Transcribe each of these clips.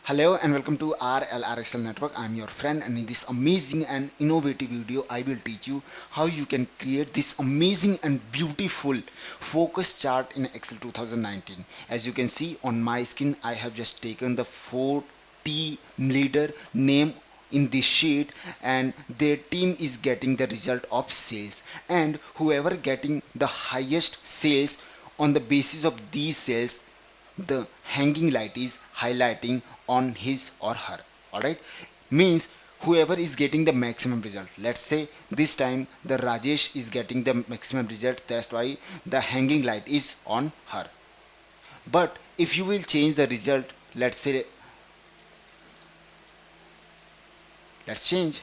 Hello and welcome to RLRXL Network. I'm your friend, and in this amazing and innovative video I will teach you how you can create this amazing and beautiful focus chart in Excel 2019. As you can see on my screen, I have just taken the 4 team leader name in this sheet, and their team is getting the result of sales, and whoever getting the highest sales, on the basis of these sales the hanging light is highlighting on his or her. Alright, means whoever is getting the maximum result. Let's say this time the Rajesh is getting the maximum result, that's why the hanging light is on her. But if you will change the result, let's change.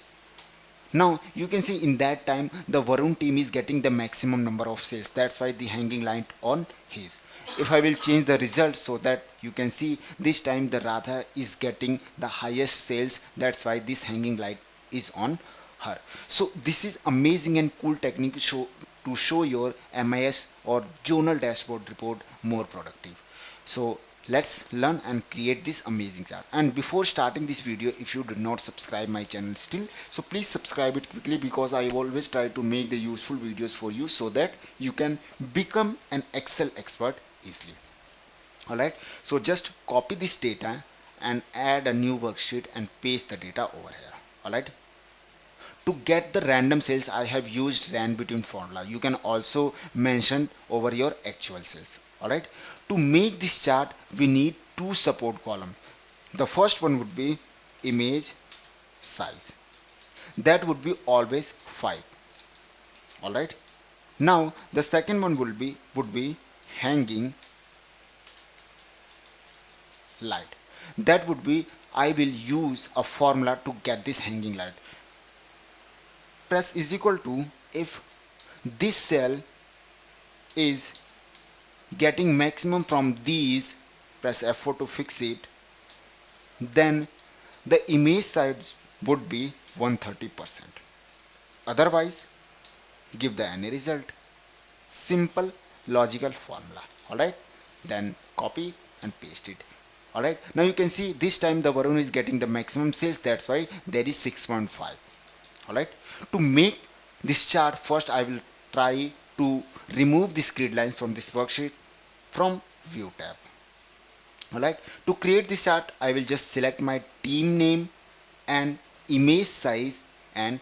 Now you can see in that time the Varun team is getting the maximum number of sales, that's why the hanging light on his. If I will change the result, so that you can see this time the Radha is getting the highest sales, that's why this hanging light is on her. So this is amazing and cool technique to show your MIS or journal dashboard report more productive. So let's learn and create this amazing chart. And before starting this video, if you did not subscribe my channel still, so please subscribe it quickly, because I always try to make the useful videos for you so that you can become an Excel expert easily. Alright, so just copy this data and add a new worksheet and paste the data over here. Alright, to get the random sales I have used rand between formula. You can also mention over your actual sales. Alright, to make this chart we need two support columns. The first one would be image size, that would be always 5. Alright, now the second one would be hanging light, that would be I will use a formula to get this hanging light. Press is equal to, if this cell is getting maximum from these, press F4 to fix it, then the image size would be 130%. Otherwise, give the any result. Simple logical formula. Alright, then copy and paste it. Alright, now you can see this time the Varun is getting the maximum sales, that's why there is 6.5. Alright, to make this chart, first I will try to remove these grid lines from this worksheet from view tab. Alright, to create this chart I will just select my team name and image size and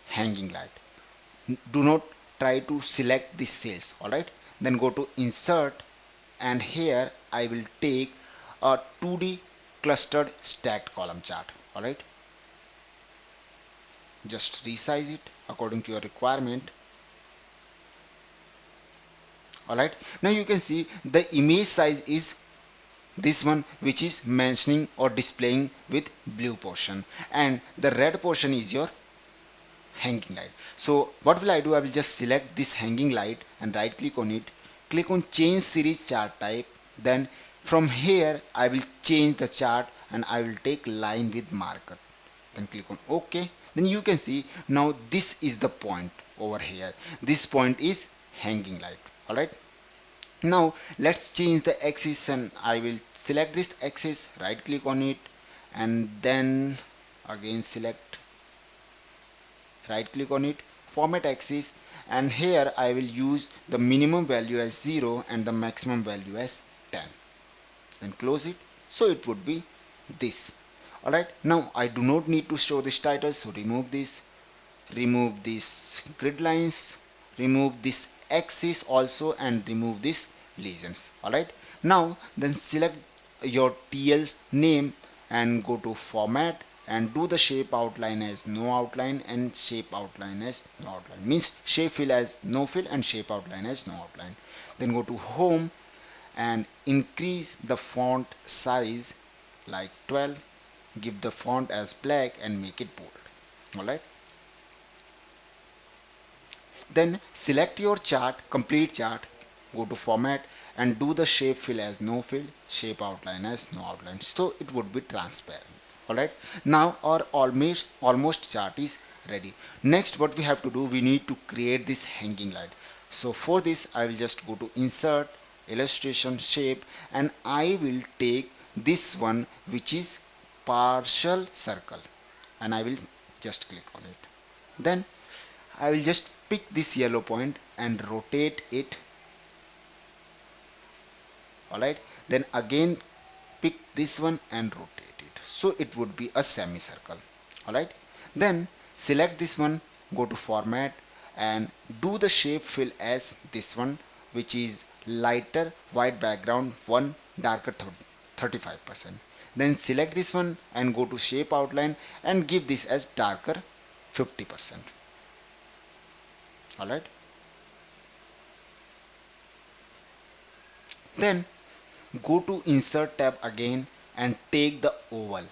hanging light. Do not try to select this sales. Alright, then go to insert, and here I will take a 2D clustered stacked column chart. Alright, just resize it according to your requirement. Alright, now you can see the image size is this one, which is mentioning or displaying with blue portion, and the red portion is your hanging light. So what will I do? I will just select this hanging light and right click on it, click on change series chart type, then from here I will change the chart and I will take line with marker, then click on OK. Then you can see now this is the point over here, this point is hanging light. Alright, now let's change the axis, and I will select this axis, right click on it, and then again select, right click on it, format axis, and here I will use the minimum value as 0 and the maximum value as 10, then close it. So it would be this. Alright, now I do not need to show this title, so remove this, remove these grid lines, remove this axis also, and remove this legends. Alright, now then select your TL's name and go to format and do the shape outline as no outline and shape outline as no outline, means shape fill as no fill and shape outline as no outline. Then go to home and increase the font size like 12, give the font as black and make it bold. Alright, then select your chart, complete chart, go to format and do the shape fill as no fill, shape outline as no outline, so it would be transparent. Alright, now our almost chart is ready. Next what we have to do, we need to create this hanging light. So for this I will just go to insert, illustration, shape, and I will take this one which is partial circle, and I will just click on it. Then I will just pick this yellow point and rotate it. Alright, then again pick this one and rotate it, so it would be a semicircle. Alright, then select this one, go to format and do the shape fill as this one, which is lighter white background, one darker 35%. Then select this one and go to shape outline and give this as darker 50%. Alright, then go to insert tab again and take the oval,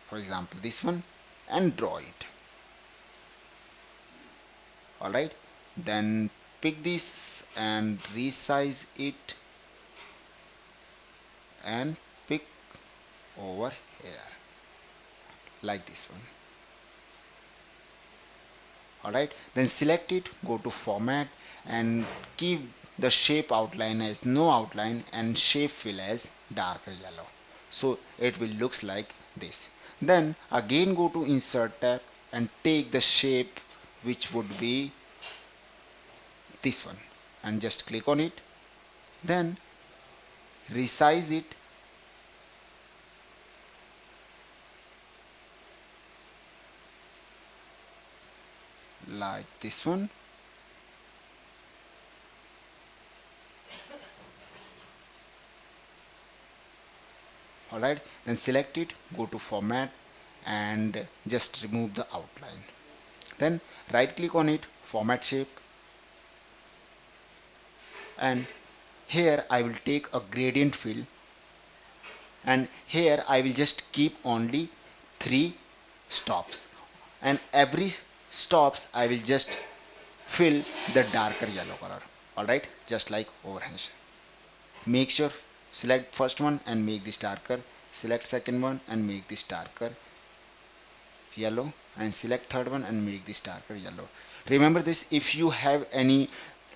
for example this one, and draw it. Alright, then pick this and resize it and pick over here like this one. Alright, then select it, go to format and keep the shape outline as no outline and shape fill as darker yellow, so it will looks like this. Then again go to insert tab and take the shape, which would be this one, and just click on it. Then resize it like this one. Alright, then select it, go to format and just remove the outline. Then right click on it, format shape, and here I will take a gradient fill, and here I will just keep only 3 stops, and every stops I will just fill the darker yellow color. Alright, just like overhangs. Make sure select first one and make this darker, select second one and make this darker yellow, and select third one and make this darker yellow. Remember this, if you have any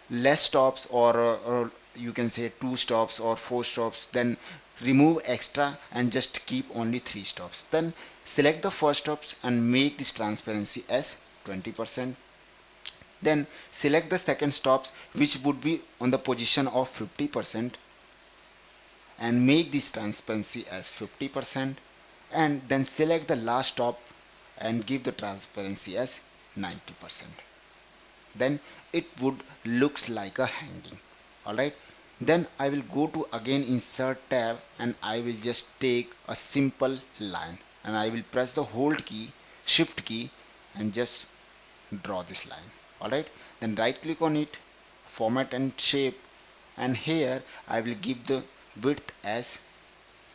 less stops or you can say 2 stops or 4 stops, then remove extra and just keep only 3 stops. Then select the first stops and make this transparency as 20%. Then select the second stops, which would be on the position of 50%, and make this transparency as 50%, and then select the last stop and give the transparency as 90%. Then it would looks like a hanging. Alright, then I will go to again insert tab and I will just take a simple line, and I will press the hold key, shift key, and just draw this line. Alright, then right click on it, format and shape, and here I will give the width as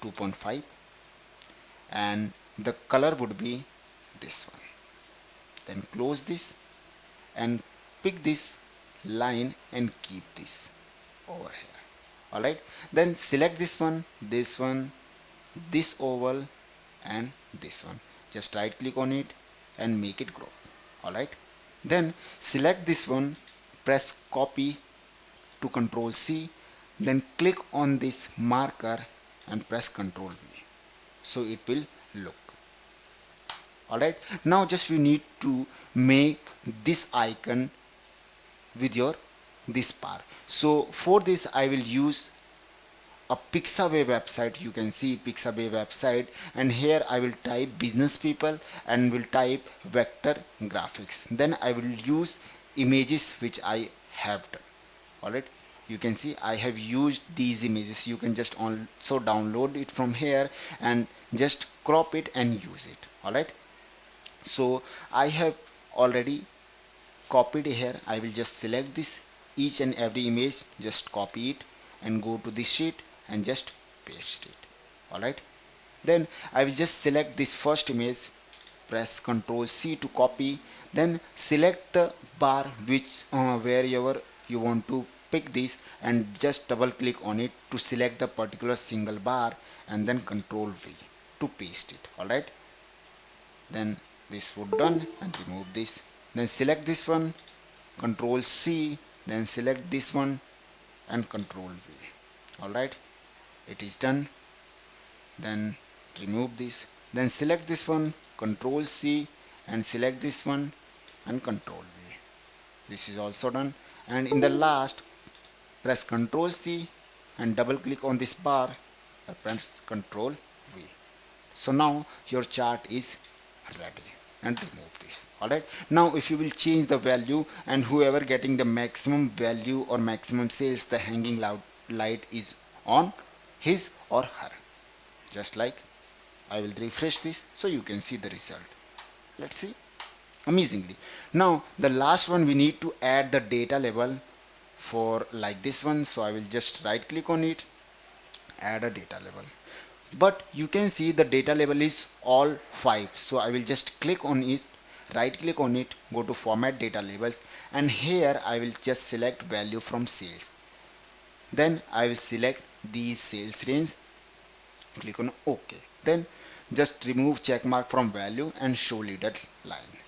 2.5 and the color would be this one. Then close this and pick this line and keep this over here. Alright, then select this one, this oval, and this one. Just right click on it and make it group. Alright, then select this one, press copy to Ctrl C, then click on this marker and press Ctrl V, so it will look. Alright, now just we need to make this icon with your this bar. So for this I will use a Pixabay website. You can see Pixabay website, and here I will type business people and will type vector graphics. Then I will use images which I have done. Alright, you can see I have used these images. You can just also download it from here and just crop it and use it. Alright, so I have already copied here. I will just select this each and every image, just copy it and go to this sheet and just paste it. Alright, then I will just select this first image, press Ctrl C to copy, then select the bar which wherever you want to pick this, and just double click on it to select the particular single bar, and then Ctrl V to paste it. Alright, then this would done, and remove this, then select this one, Ctrl C, then select this one and Ctrl V. Alright, it is done. Then just remove this, then select this one, Control C, and select this one and Control V. This is also done. And in the last, press Control C and double click on this bar and press Control V. So now your chart is ready, and remove this. Alright, now if you will change the value, and whoever getting the maximum value or maximum sales, the hanging light is on his or her. Just like, I will refresh this so you can see the result. Let's see. Amazingly. Now the last one, we need to add the data label for like this one. So I will just right click on it, add a data label. But you can see the data label is all 5. So I will just click on it, right click on it, go to format data labels, and here I will just select value from sales. Then I will select these sales range, click on OK. Then just remove check mark from value and show leader line.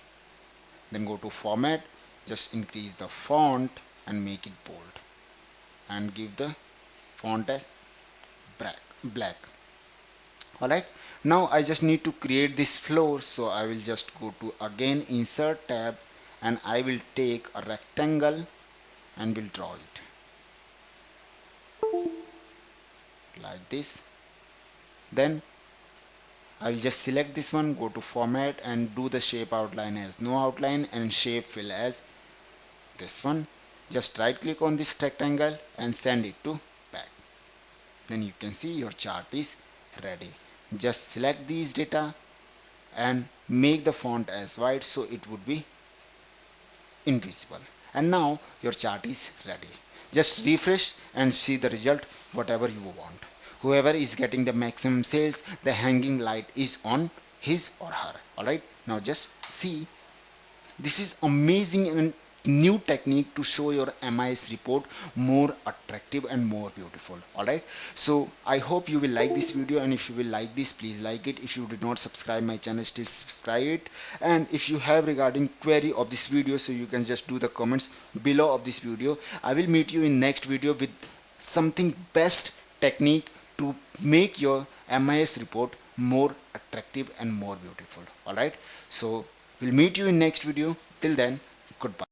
Then go to format, just increase the font and make it bold, and give the font as black. Alright, now I just need to create this floor. So I will just go to again insert tab, and I will take a rectangle and will draw it like this. Then I will just select this one, go to format and do the shape outline as no outline and shape fill as this one. Just right click on this rectangle and send it to back. Then you can see your chart is ready. Just select these data and make the font as white so it would be invisible. And now your chart is ready. Just refresh and see the result whatever you want. Whoever is getting the maximum sales, the hanging light is on his or her. Alright, now just see. This is amazing and new technique to show your MIS report more attractive and more beautiful. Alright, so I hope you will like this video, and if you will like this, please like it. If you did not subscribe my channel, still subscribe it. And if you have regarding query of this video, so you can just do the comments below of this video. I will meet you in next video with something best technique to make your MIS report more attractive and more beautiful. Alright, so we'll meet you in next video. Till then, goodbye.